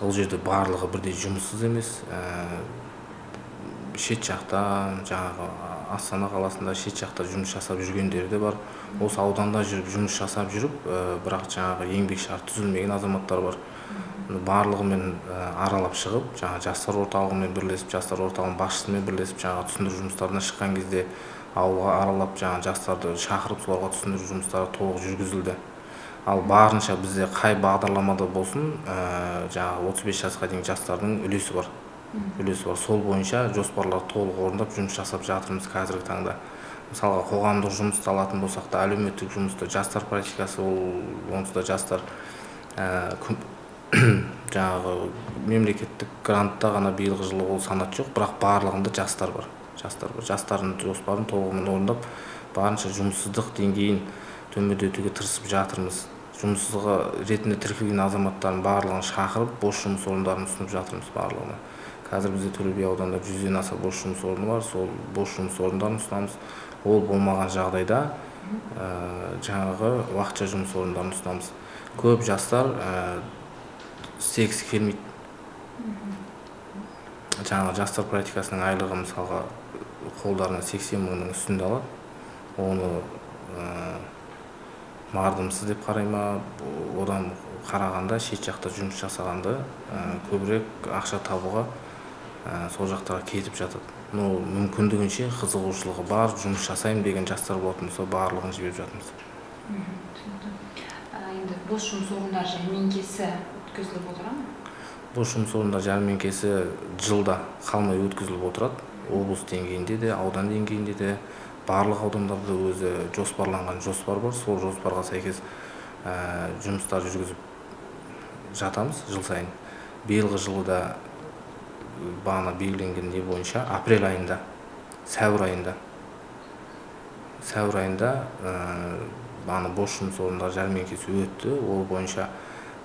Ол жерде барлығы бірдей жұмыссыз емес. Шет жақтан, жаңағы Астана қаласында шет жақта жұмыс жасап жүргендері де бар. Осы ауданда жүріп жұмыс жасап жүріп, бірақ жаңағы еңбек шарты түзілмеген азаматтар бар. Барлығымен аралап шығып, жаңа жастар орталығымен бірлесіп, жастар орталығының басшысымен бірлесіп, жаңа түсіндіру жұмыстарына шыққан кезде ауылға аралап, жаңа жастарды шақырып, соларға түсіндіру жұмыстары толық жүргізілді. Ал барынша бізде қай бағдарламада болсын, жаңа 35 жасқа дейін жастардың үлесі бар. Сол бойынша жоспарлар толық орындап жұмыс жасап жатырмыз қазіргі таңда. Мысалға қоғамдық жұмысты алатын болсақ та, әлеуметтік жұмысты, жастар практикасы, онсыз да жастар жаңағы мемлекеттік грантта ғана биылғы жылы ол санат жоқ, бірақ барлығында жастар бар. Жастардың жоспарын толығымен орындап, барынша жұмыссыздық деңгейін төмендетуге тырысып жатырмыз. Жұмыссызға ретінде тіркелген азаматтардың барлығын шақырып, бос жұмыс орындарын ұсынып жатырмыз барлығына. Қазір бізде Төле би ауданында 100-ден аса бос жұмыс орны бар, сол бос жұмыс орындарын ұсынамыз. Ол болмаған жағдайда жаңағы уақытша жұмыс орындарын ұсынамыз. Көп жастар істегісі келмейді. Жаңағы жастар практикасының айлығы мысалға қолдарына 80 мыңның үстінде алады. Оны мардымсыз деп қарай ма, одан қарағанда шет жақта жұмыс жасағанды көбірек ақша табуға сол жақтарға кетіп жатады. Мүмкіндігінше қызығушылығы бар, жұмыс жасаймын деген жастар болатын болса, барлығын жіберіп жатырмыз. Енді бос жұмыс орындар жәрмеңкесі өткізіліп отыра ма? Бос жұмыс орындар жәрмеңкесі жылда қалмай өткізіліп отырады. Облыс деңгейінде де, аудан деңгейінде де, барлық аудандарда өзі жоспарланған жоспар бар. Сол жоспарға сәйкес жұмыстар жүргізіп жатамыз жыл сайын. Биылғы жылы да бағана белгіленген не бойынша апрель айында, сәуір айында бағана бос жұмыс орындар жәрмеңкесі өтті. Ол бойынша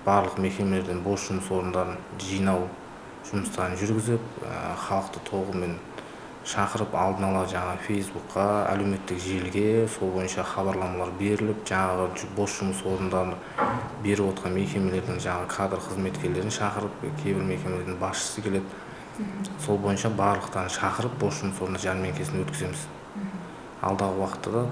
барлық мекемелерден бос жұмыс орындарын жинау жұмыстарын жүргізіп, халықты толығымен шақырып, алдын ала жаңа Фейсбукқа, әлеуметтік желіге сол бойынша хабарламалар беріліп, жаңағы бос жұмыс орындарын беріп отқан мекемелердің жаңа кадр қызметкерлерін шақырып, кейбір мекемелердің басшысы келеді. Сол бойынша барлықтарын шақырып, бос жұмыс орны жәрмеңкесін өткіземіз. Алдағы уақытта да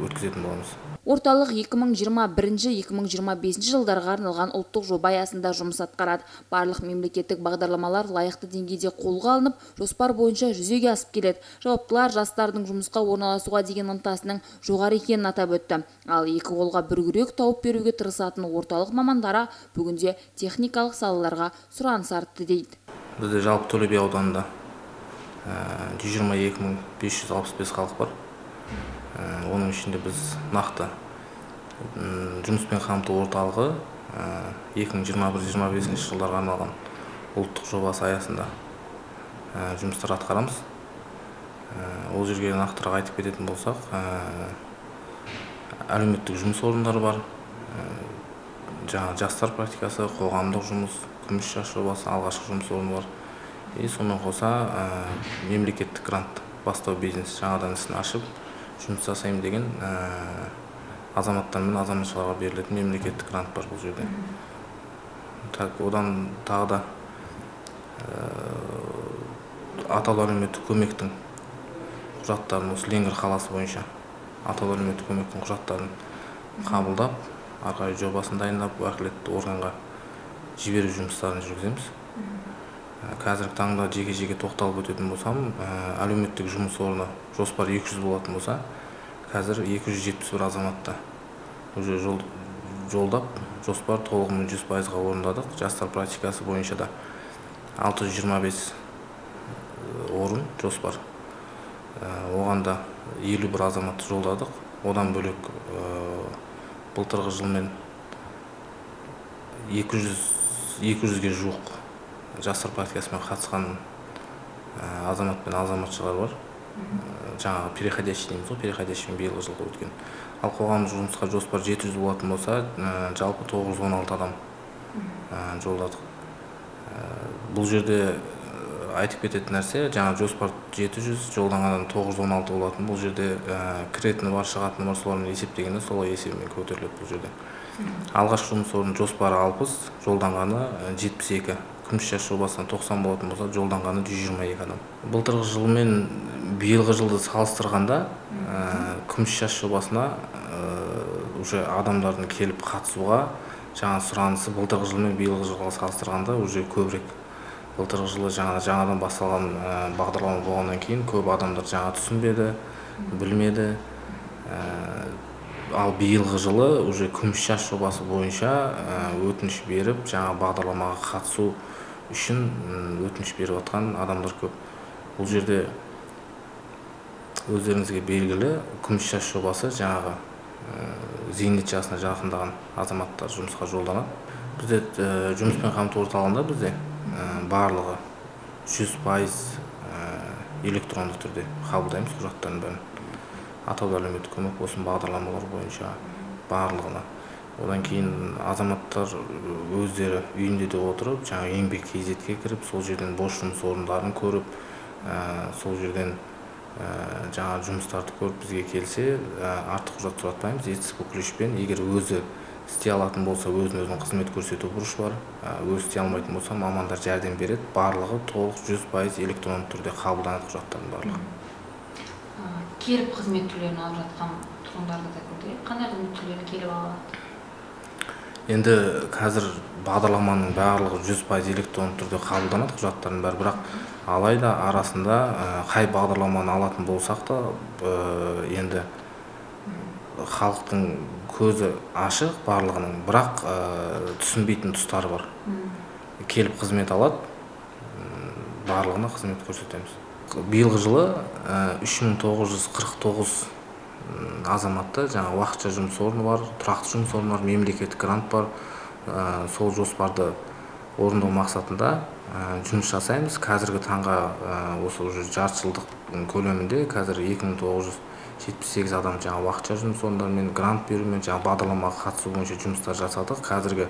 өткізетін боламыз. Орталық 2021-2025 жылдарға арналған ұлттық жоба аясында жұмыс атқарады. Барлық мемлекеттік бағдарламалар лайықты деңгейде қолға алынып, жоспар бойынша жүзеге асып келеді. Жауаптылар жастардың жұмысқа орналасуға деген ынтасының жоғары екенін атап өтті. Ал екі қолға бір күрек тауып беруге тырысатын орталық мамандары бүгінде техникалық салаларға сұраныс артты дейді. Бізде жалпы Төле би ауданында 122.565 халық бар. Оның ішінде біз нақты жұмыспен қамту орталығы 2021-2025 жылдарға арналған ұлттық жобасы аясында жұмыстар атқарамыз. Ол жерге нақтырақ айтып кететін болсақ, әлеуметтік жұмыс орындары бар, жаңа жастар практикасы, қоғамдық жұмыс, күміс жас жобасы, алғашқы жұмыс орны бар. Сонымен қоса мемлекеттік грант, бастау бизнес жаңадан ісін ашып жұмыс жасаймын деген азаматтар мен азаматшаларға берілетін мемлекеттік грант бар бұл жерде. Одан тағы да атаулы әлеуметтік көмектің құжаттарын, осы Ленгір қаласы бойынша атаулы әлеуметтік көмектің құжаттарын қабылдап, арқай жобасын дайындап, уәкілетті органға жіберу жұмыстарын жүргіземіз. Қазіргі таңда жеке тоқталып өтетін болсам, әлеуметтік жұмыс орны жоспар 200 болатын болса, қазір 271 азаматта уже жолдап, жоспар толығымен 100%-ға орындадық. Жастар практикасы бойынша да 625 орын жоспар. Оған да 51 азаматты жолдадық. Одан бөлек былтырғы жылмен 200-ге жуық жастар практикасымен қатысқан азамат пен азаматшалар бар. Жаңағы переходящий дейміз ғой, переходящий биылғы жылғы өткен. Ал қоғамдық жұмысқа жоспар 700 болатын болса, жалпы 916 адам жолдадық. Бұл жерде айтып кететін нәрсе, жаңа жоспар 700, жолданған 916 болатын. Бұл жерде кіретіні бар, шығатыны бар, солармен есептегенде солай есебімен көтеріледі бұл жерде. Алғашқы жұмыс орны жоспары 60, жолданғаны 72 күміс жас жобасынан 90 болатын болса, жолданғаны 122 адам. Былтырғы жыл мен биылғы жылды салыстырғанда күміс жас жобасына уже адамдардың келіп қатысуға жаңа сұранысы былтырғы жыл мен биылғы жылға салыстырғанда уже көбірек. Былтырғы жылы жаңадан басталған бағдарлама болғаннан кейін көп адамдар жаңа түсінбеді, білмеді. Ал биылғы жылы уже күміс жас жобасы бойынша өтініш беріп, жаңа бағдарламаға қатысу үшін өтініш беріп отқан адамдар көп. Бұл жерде өздеріңізге белгілі, күміс жас жобасы жаңағы зейнет жасына жақындаған азаматтар жұмысқа жолданады. Бізде жұмыспен қамту орталығында бізде барлығы 100% электронды түрде қабылдаймыз құжаттардың бәрін. Атаулы әлеуметтік көмек болсын, бағдарламалар бойынша барлығына. Одан кейін азаматтар өздері үйінде де отырып, жаңа еңбек KZ-ге кіріп, сол жерден бос жұмыс орындарын көріп, сол жерден жаңа жұмыстарды көріп бізге келсе, артық құжат сұратпаймыз. Етістік ключпен, егер өзі істей алатын болса, өзін қызмет көрсету бұрыш бар. Өзі істей алмайтын болса, мамандар жәрдем береді. Барлығы толық 100% электронды түрде қабылданады құжаттардың барлығы. Келіп қызмет түрлерін алып жатқан тұрғындарды да көрдік. Қандай қызмет түрлері келіп алады? Енді қазір бағдарламаның барлығы 100% электронды түрде қабылданады құжаттардың бәрі, бірақ алайда арасында қай бағдарламаны алатын болсақ та, енді халықтың көзі ашық барлығының, бірақ түсінбейтін тұстары бар. Келіп қызмет алады, барлығына қызмет көрсетеміз. Биылғы жылы 3949 азаматта жаңа уақытша жұмыс орны бар, тұрақты жұмыс орны бар, мемлекеттік грант бар. Сол жоспарды орындау мақсатында жұмыс жасаймыз. Қазіргі таңға осы жарты жылдық көлемінде қазір 2978 адам жаңа уақытша жұмыс орындарымен грант берумен жаңа бағдарламаға қатысу бойынша жұмыстар жасадық. Қазіргі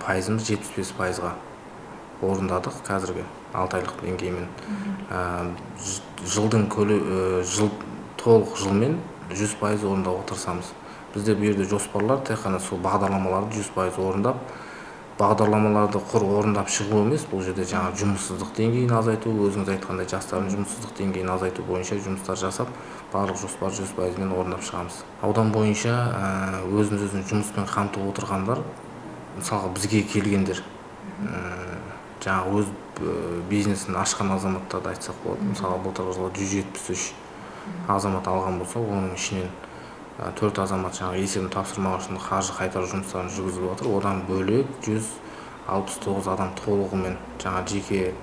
пайызымыз 75%-ға орындадық қазіргі 6 айлық деңгеймен. Толық жылмен 100% орындауға тырысамыз. Бізде бұл жерде жоспарлар тек қана сол бағдарламаларды 100% орындап, бағдарламаларды құр орындап шығу емес, бұл жерде жаңа жұмыссыздық деңгейін азайту, өзіңіз айтқандай жастардың жұмыссыздық деңгейін азайту бойынша жұмыстар жасап, барлық жоспар 100%-мен орындап шығамыз. Аудан бойынша өзін жұмыспен қамтып отырғандар, мысалға бізге келгендер, жаңа өз бизнесін ашқан азаматтарды айтсақ болады. Мысалға былтырғы жылы 173 азамат алған болса, оның ішінен 4 азамат жаңа есебін тапсырмау үшін қаржы қайтару жұмыстарын жүргізіп отыр. Одан бөлек 169 адам толығымен жаңа жеке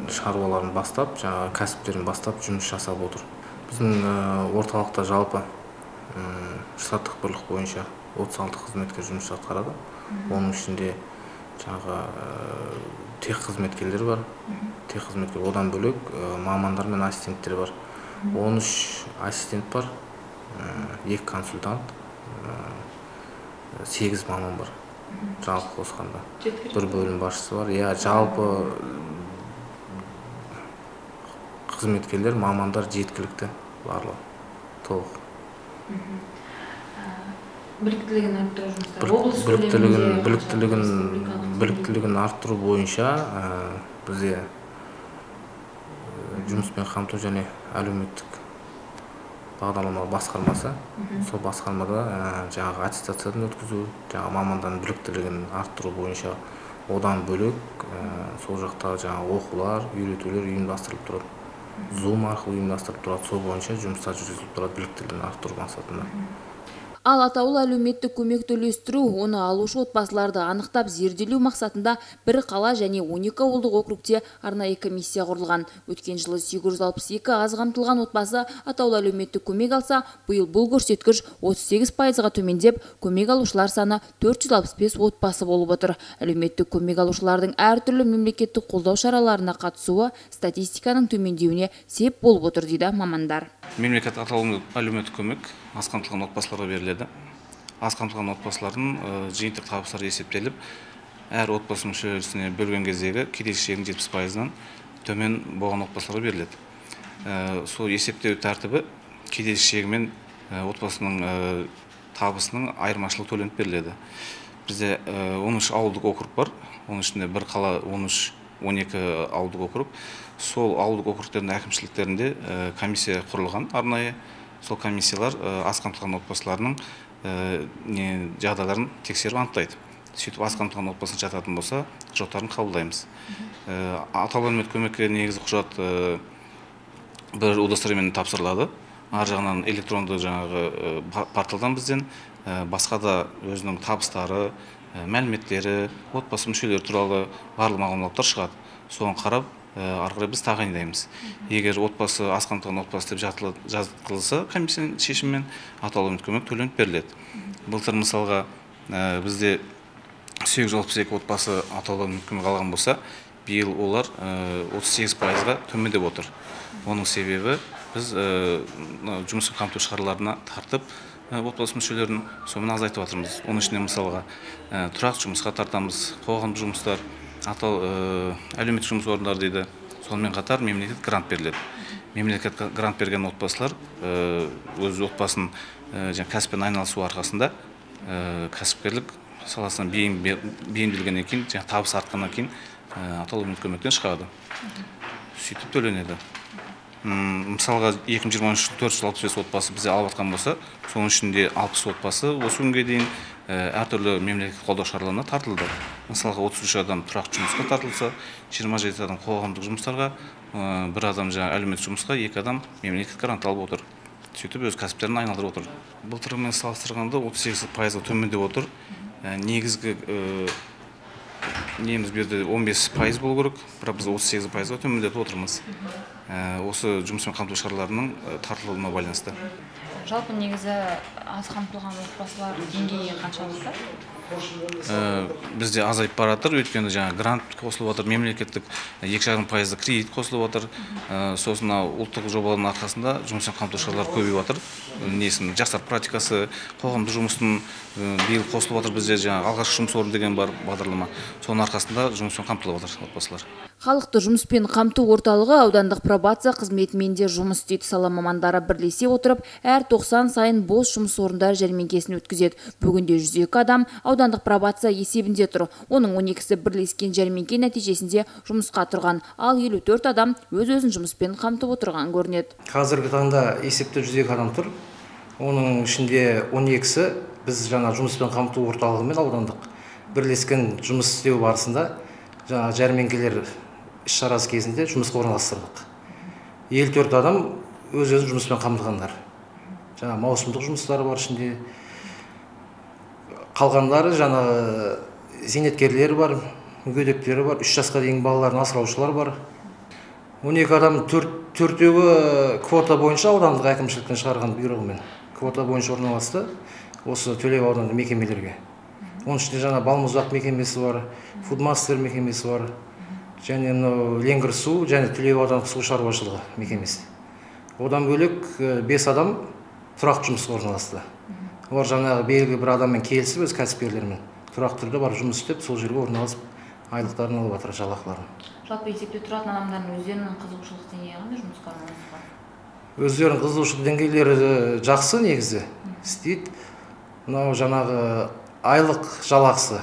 шаруаларын бастап, жаңа кәсіптерін бастап жұмыс жасап отыр. Біздің орталықта жалпы штаттық бірлік бойынша 36 қызметкер жұмыс атқарады. Оның ішінде жаңағы тех қызметкерлер бар. Тех қызметкер, одан бөлек мамандар мен ассистенттер бар. 13 ассистент бар, 2 консультант, 8 маман бар. Жалпы қосқанда. Bir бөлім басшысы бар. Жалпы қызметкерлер, мамандар жеткілікті барлығы. Толық. Біліктілігін арттыру жұмыстары. Біліктілігін арттыру бойынша бізде жұмыспен қамту және әлеуметтік бағдарлама басқармасы. Сол басқармада жаңағы аттестациядан өткізу, жаңағы мамандардың біліктілігін арттыру бойынша одан бөлек сол жақта жаңағы оқулар, үйретулер ұйымдастырылып тұрады. Zoom арқылы ұйымдастырылып тұрады. Сол бойынша жұмыстар жүргізіліп тұрады біліктілігін арттыру мақсатында. Ал атаулы әлеуметтік көмекті үлестіру, оны алушы отбасыларды анықтап зерделеу мақсатында бір қала және 12 ауылдық округте арнайы комиссия құрылған. Өткен жылы 862 аз қамтылған отбасы атаулы әлеуметтік көмек алса, биыл бұл көрсеткіш 38%-ға төмендеп, көмек алушылар саны 465 отбасы болып отыр. Әлеуметтік көмек алушылардың әртүрлі мемлекеттік қолдау шараларына қатысуы статистиканың төмендеуіне сеп болып отыр дейді мамандар. Мемлекет атаулы әлеуметтік көмек аз қамтылған отбасыларға беріледі. Аз қамтылған отбасылардың жиынтық табыстары есептеліп, әр отбасы мүшесіне бөлген кездегі кедейлік шегінің 70%-нан төмен болған отбасыларға беріледі. Сол есептеу тәртібі кедейлік шегі мен отбасының табысының айырмашылығы төленіп беріледі. Бізде 13 ауылдық округ бар. Оның ішінде бір қала 13-12 ауылдық округ. Сол ауылдық округтердің әкімшіліктерінде комиссия құрылған арнайы. Сол комиссиялар аз қамтылған отбасыларының жағдайларын тексеріп анықтайды. Сөйтіп аз қамтылған отбасына жататын болса, құжаттарын қабылдаймыз. Атаулы әлеуметтік көмекке негізгі құжат бір удостоверениемен тапсырылады. Ар жағынан электронды жаңағы порталдан бізден басқа да өзінің табыстары, мәліметтері, отбасы мүшелері туралы барлық мағлұматтар шығады. Соған қарап, ары қарай біз тағайындаймыз. Егер отбасы аз қамтылған отбасы деп жазылса, комиссияның шешімімен атаулы әлеуметтік көмек төленіп беріледі. Былтыр мысалға бізде 862 отбасы атаулы әлеуметтік көмек алған болса, биыл олар 38%-ға төмендеп отыр. Оның себебі біз жұмыспен қамту шараларына тартып, отбасы мүшелерін сонымен азайтып жатырмыз. Оның ішінде мысалға тұрақты жұмысқа тартамыз, қоғамдық жұмыстар, әлеуметтік жұмыс орындары дейді. Сонымен қатар мемлекет грант беріледі. Мемлекет грант берген отбасылар өз отбасын кәсіппен айналысу арқасында кәсіпкерлік саласына бейімделгеннен кейін, табыс артқаннан кейін атаулы әлеуметтік көмектен шығады. Сөйтіп төленеді. Мысалға 2023 465 отбасы бізде алып атқан болса, соның ішінде 60 отбасы осы күнге дейін әртүрлі мемлекеттік қолдау шараларына тартылды. Мысалға 33 адам тұрақты жұмысқа тартылса, 27 адам қоғамдық жұмыстарға, бір адам әлеуметтік жұмысқа, 2 адам мемлекеттік грант алып отыр. Сөйтіп өз кәсіптерін айналдырып отыр. Былтырмен салыстырғанда 38%-ға төмендеп отыр. Негізгі неміз берді 15% болу керек, бірақ біз 38%-ға төмендетіп отырмыз. Осы жұмыспен қамту шараларының тартылуына байланысты. Жалпы негізі аз қамтылған отбасылар деңгейі қаншалықты? Бізде азайып баратыр, өйткені грант қосылып жатыр, мемлекеттік 2,5% кредит қосылып жатыр. Сосын ұлттық жобалардың арқасында жұмыспен қамту шаралары көбейіп жатыр. Жастар практикасы, қоғамдық жұмыстың биыл қосылып жатыр. Бізде алғашқы жұмыс орны деген бар бағдарлама. Соның арқасында жұмыспен қамтылып жатыр отбасылар. Халықты жұмыспен қамту орталығы аудандық пробация қызметімен де жұмыс істейді. Сала мамандары бірлесе отырып, әр 90 сайын бос жұмыс орындары жәрмеңкесін өткізеді. Бүгінде 102 адам аудандық пробация есебінде тұр. Оның 12-сі бірлескен жәрмеңке нәтижесінде жұмысқа тұрған, ал 54 адам өз-өзін жұмыспен қамтып отырған көрінеді. Қазіргі таңда есепте 102 адам тұр. Оның ішінде 12-сі біз жұмыспен қамту орталығымен аудандық бірлескен жұмыс істеу барысында жәрмеңкелер іс-шарасы кезінде жұмысқа орналастырдық. 54 адам өз-өзін жұмыспен қамтығандар. Маусымдық жұмыстары бар ішінде. Қалғандары зейнеткерлер бар, мүгедектері бар, 3 жасқа дейінгі балаларын асыраушылар бар. 12 адам төртеуі квота бойынша аудандық әкімшіліктен шығарған бұйрығымен квота бойынша орналасты осы Төле аудандық мекемелерге. Оның ішінде Балмұздақ мекемесі бар, Фудмастер мекемесі бар, және Ленгір су және Төле аудандық су шаруашылығы мекемесі. Одан бөлек 5 адам тұрақты жұмысқа орналасты. Олар белгілі бір адаммен келісіп, өз кәсіпкерлермен тұрақты түрде барып жұмыс істеп, сол жерге орналасып, айлықтарын алып жатыр, жалақыларын. Жалпы есепте тұратын адамдардың өздерінің қызығушылық деңгейі қандай жұмысқа орналасуға? Өздерінің қызығушылық деңгейлері жақсы негізі істейді. Мынау айлық жалақысы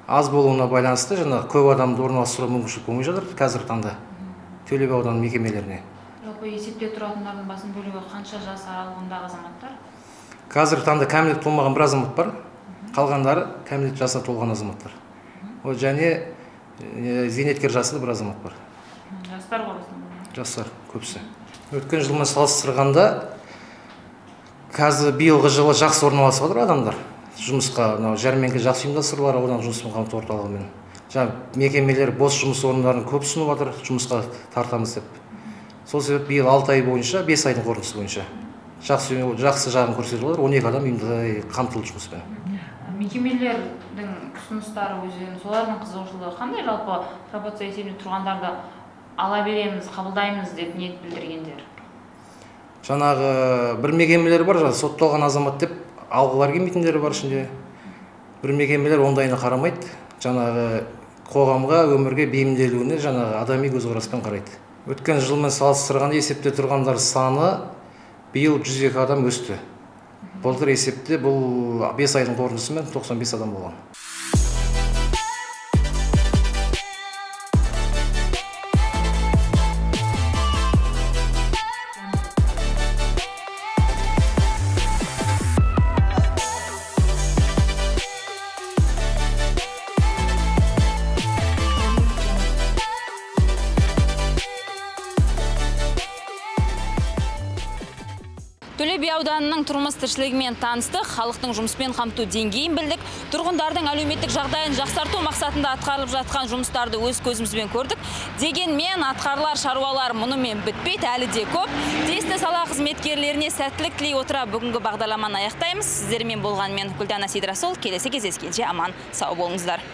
аз болуына байланысты көп адамды орналастыруға мүмкіншілік болмай жатыр қазіргі таңда Төле ауданы мекемелеріне. Жалпы есепте тұратындардың басым бөлігі қанша жас аралығындағы азаматтар? Қазіргі таңда кәмелет толмаған бір азамат бар, қалғандары кәмелет жасына толған азаматтар. Және зейнеткер жасында бір азамат бар. Жастар қорасында? Жастар көбісі. Өткен жылмен салыстырғанда қазір биылғы жылы жақсы орналасып жатыр адамдар. Жұмысқа жәрмеңке жақсы ұйымдастырылар аудан жұмыспен қамту орталығымен. Мекемелер бос жұмыс орындарын көп ұсынып жатыр, жұмысқа тартамыз деп. Сол себеп биыл 6 ай бойынша, 5 айдың қорытындысы бойынша жақсы жағын көрсетіп отыр, 12 адам қамтылды жұмыспен. Мекемелердің ұсыныстары өздерінің, солардың қызығушылығы қандай? Жалпы пробация есебінде тұрғандарды ала береміз, қабылдаймыз деп ниет білдіргендер? Бір мекемелер бар, сотталған азамат деп алғылар келмейтіндері бар ішінде. Бір мекемелер ондайына қарамайды, қоғамға, өмірге бейімделуіне адами көзқараспен қарайды. Өткен жылмен салыстырғанда есепте тұрғандар саны биыл 102 адам өсті. Былтыр есепте бұл 5 айдың қорытындысымен 95 адам болған. Төле би ауданының тұрмыс тіршілігімен таныстық, халықтың жұмыспен қамту деңгейін білдік, тұрғындардың әлеуметтік жағдайын жақсарту мақсатында атқарылып жатқан жұмыстарды өз көзімізбен көрдік. Дегенмен атқарылар шаруалар мұнымен бітпейді, әлі де көп. Тиісті сала қызметкерлеріне сәттілік тілей отыра бүгінгі бағдарламаны аяқтаймыз. Сіздермен болған мен Гүлдана Сейдрасол, келесі кездескенше аман сау болыңыздар.